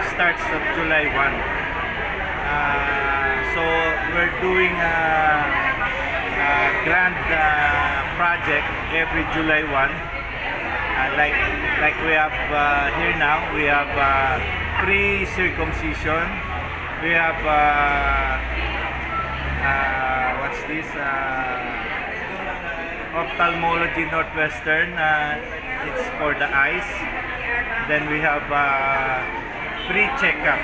project starts on July 1. So we're doing a grand project every July 1. Like we have here now, we have pre-circumcision. We have what's this? Ophthalmology Northwestern. It's for the eyes. Then we have free checkup.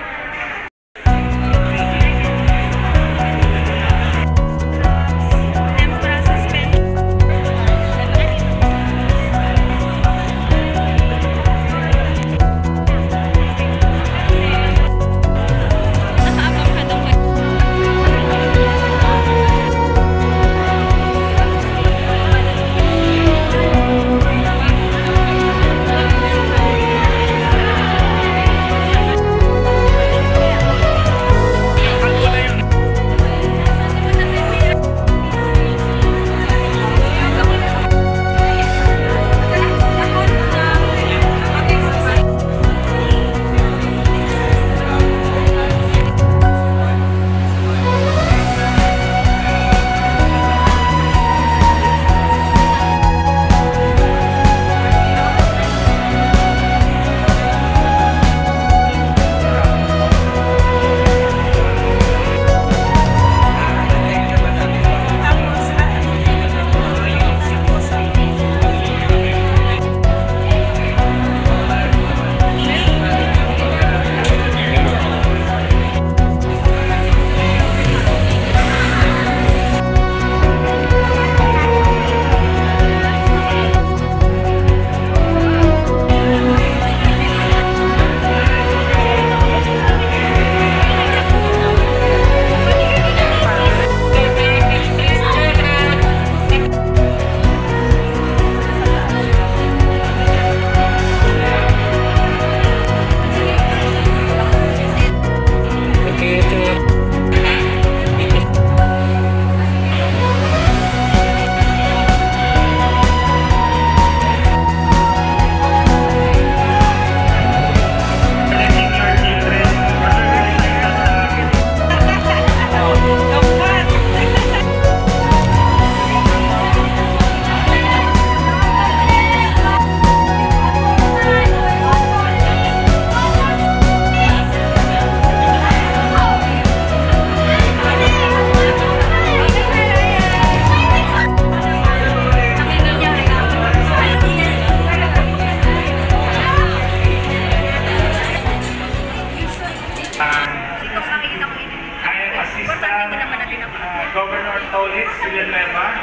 Governor Tolitz Villanueva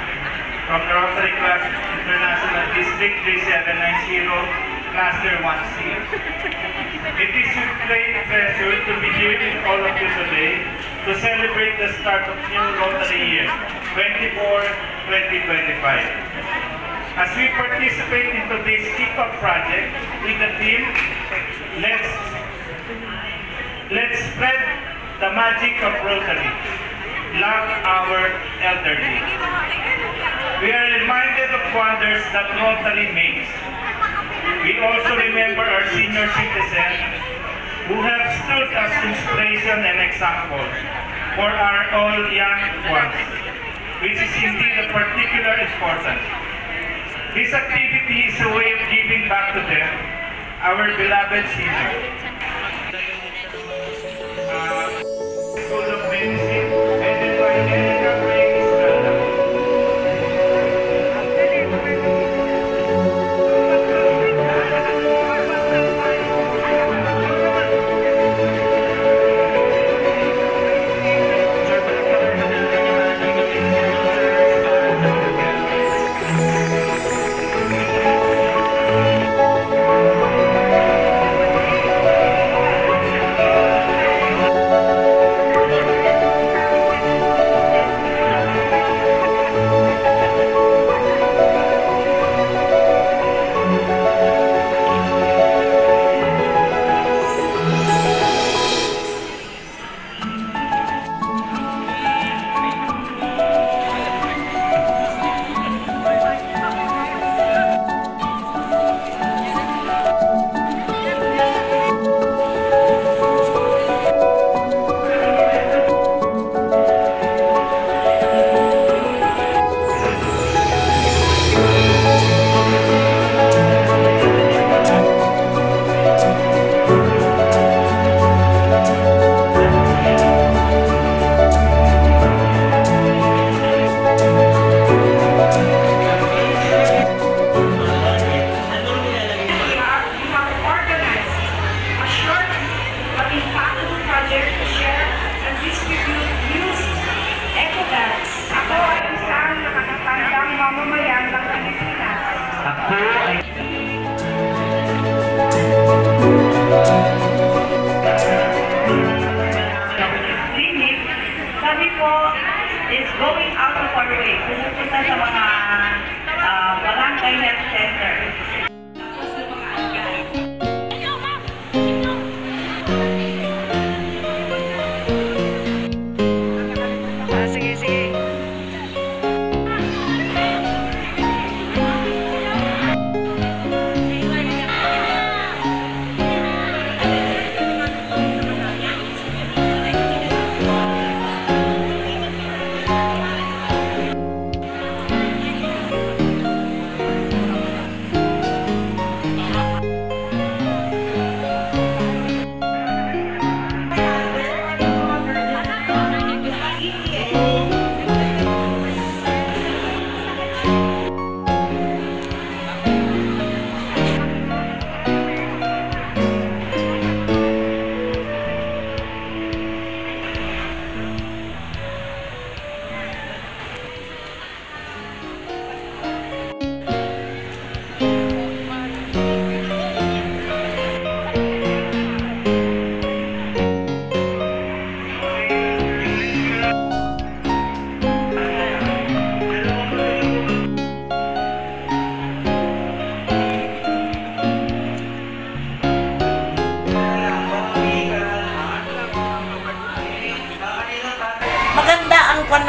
from the Rotary Club International District 3790, Cluster 1C. It is with great pleasure to be here with all of you today to celebrate the start of new Rotary year 24-2025. As we participate in today's kickoff project with the team, let's spread the magic of Rotary. Love our elderly. We are reminded of wonders that Rotary makes. We also remember our senior citizens who have stood as inspiration and example for our all young ones, which is indeed of particular importance. This activity is a way of giving back to them, our beloved seniors. School of Medicine, headed by Erika Ray Estrada.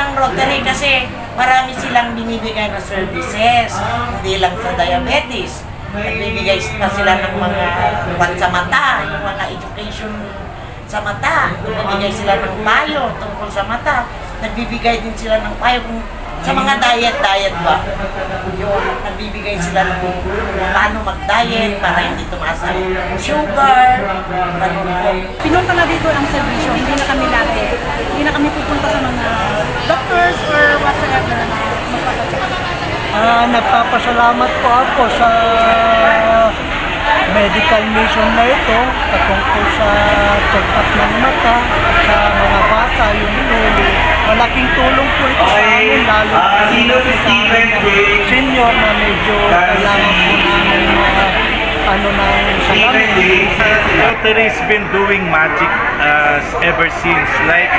ng Rotary kasi marami silang binibigay na services. Hindi lang sa diabetes. Nagbibigay pa sila ng mga buwan sa mata, yung mga education sa mata. Nagbibigay sila ng payo tungkol sa mata. Nagbibigay din sila ng payo sa mga diet ba? Yung nagbibigay sila ng paano mag-diet para hindi tumaas ang sugar, ganun po. Pinunta na dito ang servisyo, hindi na kami dati. Hindi na kami pupunta sa mga doctors or whatsoever na magpapacheck. Nagpapasalamat po ako sa medical mission na ito patungkol sa check-up ng mata sa mga bata, yung tuloy. Malaking tulong po ito sa amin, lalo sa senior na medyo kailangan po namin ng salamin. Rotary's been doing magic ever since. Like,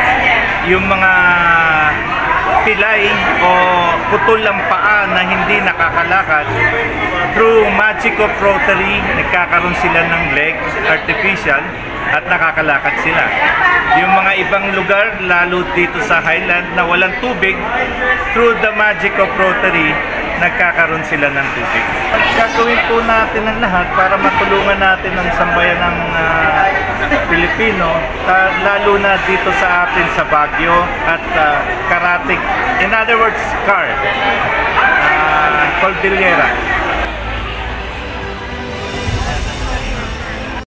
yung mga pilay o putol ng paa na hindi nakakalakad, through magic of Rotary, nagkakaroon sila ng leg, artificial, at nakakalakad sila. Yung mga ibang lugar, lalo dito sa Highland na walang tubig, through the magic of Rotary, nagkakaroon sila ng tubig. Gagawin po natin ang lahat para matulungan natin ang sambayan ng Pilipino, lalo na dito sa atin sa Baguio at Karatig. In other words, Cordillera.